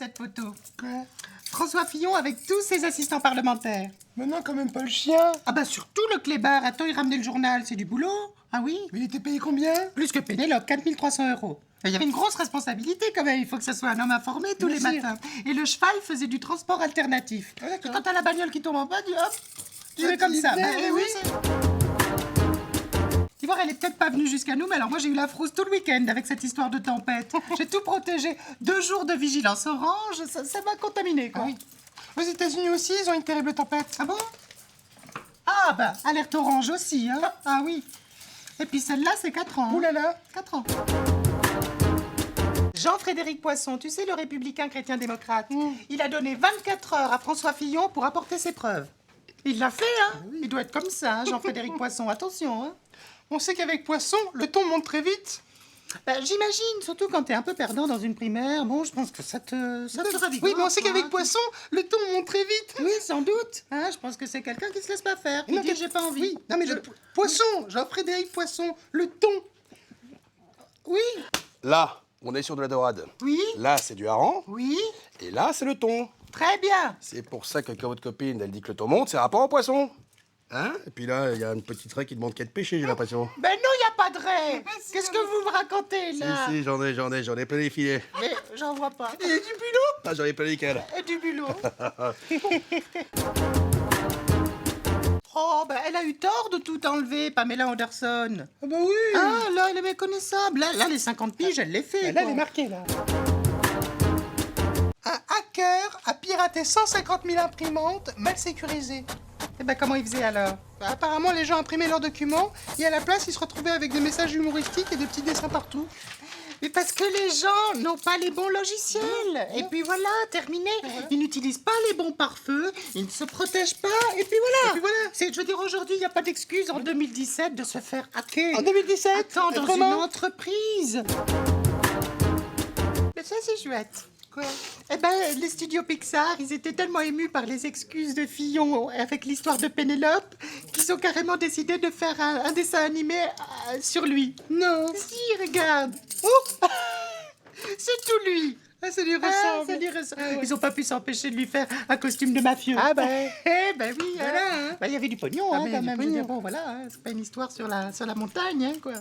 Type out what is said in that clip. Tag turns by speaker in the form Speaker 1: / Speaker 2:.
Speaker 1: cette photo.
Speaker 2: Quoi?
Speaker 1: François Fillon avec tous ses assistants parlementaires.
Speaker 2: Mais non, quand même pas le chien.
Speaker 1: Ah bah surtout le clébard. Attends, il ramenait le journal, c'est du boulot. Ah oui?
Speaker 2: Mais il était payé combien?
Speaker 1: Plus que Pénélope, 4300 €. Il y avait une grosse responsabilité quand même, il faut que ce soit un homme informé tous les
Speaker 2: Bien sûr.
Speaker 1: matins. Et le cheval faisait du transport alternatif.
Speaker 2: Ah, d'accord.
Speaker 1: Et quand t'as la bagnole qui tombe en bas, hop, tu
Speaker 2: Ah,
Speaker 1: fais comme
Speaker 2: tu
Speaker 1: ça.
Speaker 2: l'es
Speaker 1: Bah,
Speaker 2: bien,
Speaker 1: oui,
Speaker 2: oui.
Speaker 1: Tu vois, elle est peut-être pas venue jusqu'à nous, mais alors moi j'ai eu la frousse tout le week-end avec cette histoire de tempête. J'ai tout protégé. 2 jours de vigilance orange, ça m'a contaminé quoi.
Speaker 2: Ah oui. Aux États-Unis aussi, ils ont une terrible tempête.
Speaker 1: Ah bon? Ah bah, alerte orange aussi, hein. Ah oui. Et puis celle-là, c'est 4 ans.
Speaker 2: Ouh là là.
Speaker 1: 4 ans. Jean-Frédéric Poisson, tu sais, le républicain chrétien-démocrate, il a donné 24 heures à François Fillon pour apporter ses preuves. Il l'a fait, hein. Il doit être comme ça, hein, Jean-Frédéric Poisson. Attention, hein.
Speaker 2: On sait qu'avec Poisson, le ton monte très vite.
Speaker 1: Bah, j'imagine, surtout quand t'es un peu perdant dans une primaire. Bon, je pense que ça te ravigore.
Speaker 2: Oui, mais on sait qu'avec
Speaker 1: hein.
Speaker 2: Poisson, le ton monte très vite.
Speaker 1: Oui, sans doute. Hein, je pense que c'est quelqu'un qui se laisse pas faire. Qui
Speaker 2: Non,
Speaker 1: dit
Speaker 2: que-
Speaker 1: j'ai pas envie.
Speaker 2: Oui, non mais Poisson, Jean-Frédéric Poisson, le ton.
Speaker 1: Oui,
Speaker 3: Là, on est sur de la dorade.
Speaker 1: oui,
Speaker 3: Là, c'est du hareng.
Speaker 1: oui.
Speaker 3: Et là, c'est le thon.
Speaker 1: Très bien.
Speaker 3: C'est pour ça que quand votre copine, elle dit que le thon monte, c'est rapport au poisson. Hein? Et puis là, il y a une petite raie qui demande qu'à être pêchée, j'ai l'impression.
Speaker 1: Ben non, il a pas de raie. Qu'est-ce que vous me racontez, là?
Speaker 3: Si, j'en ai plein les filets.
Speaker 1: Mais j'en vois pas.
Speaker 2: Et du bulot.
Speaker 3: Ah, j'en ai plein lesquels.
Speaker 1: Et du bulot. Oh, ben elle a eu tort de tout enlever, Pamela Anderson.
Speaker 2: Ah bah oui.
Speaker 1: Ah, là, elle est méconnaissable. Là, les 50 piges, elle les fait.
Speaker 2: Et là,
Speaker 1: quoi.
Speaker 2: elle est marquée, là. Un hacker a piraté 150 000 imprimantes mal sécurisées.
Speaker 1: Eh ben, comment il faisait alors?
Speaker 2: Bah, apparemment, les gens imprimaient leurs documents et à la place, ils se retrouvaient avec des messages humoristiques et des petits dessins partout.
Speaker 1: Mais parce que les gens n'ont pas les bons logiciels. Et puis voilà, terminé. Ils n'utilisent pas les bons pare-feux, ils ne se protègent pas, et puis voilà.
Speaker 2: Et puis voilà.
Speaker 1: Je veux dire, aujourd'hui, il n'y a pas d'excuse en 2017 de se faire hacker.
Speaker 2: En 2017,
Speaker 1: Attends, dans
Speaker 2: autrement.
Speaker 1: une entreprise. Mais ça, c'est chouette.
Speaker 2: Quoi?
Speaker 1: Eh ben, les studios Pixar, ils étaient tellement émus par les excuses de Fillon avec l'histoire de Pénélope qu'ils ont carrément décidé de faire un dessin animé sur lui.
Speaker 2: Non.
Speaker 1: Si, regarde. Oh c'est tout lui.
Speaker 2: Ah, ça lui
Speaker 1: Ah,
Speaker 2: ressemble.
Speaker 1: ça lui ressemble.
Speaker 2: Ah ouais.
Speaker 1: Ils ont pas pu s'empêcher de lui faire un costume de mafieux.
Speaker 2: Ah ben.
Speaker 1: Eh ben oui.
Speaker 2: Voilà,
Speaker 1: hein.
Speaker 2: hein.
Speaker 1: Bah, il y avait du pognon,
Speaker 2: Ah,
Speaker 1: hein,
Speaker 2: mais il y a
Speaker 1: quand
Speaker 2: du
Speaker 1: même. Je veux
Speaker 2: pognon.
Speaker 1: dire, bon, voilà, hein, c'est pas une histoire sur la montagne, hein, quoi.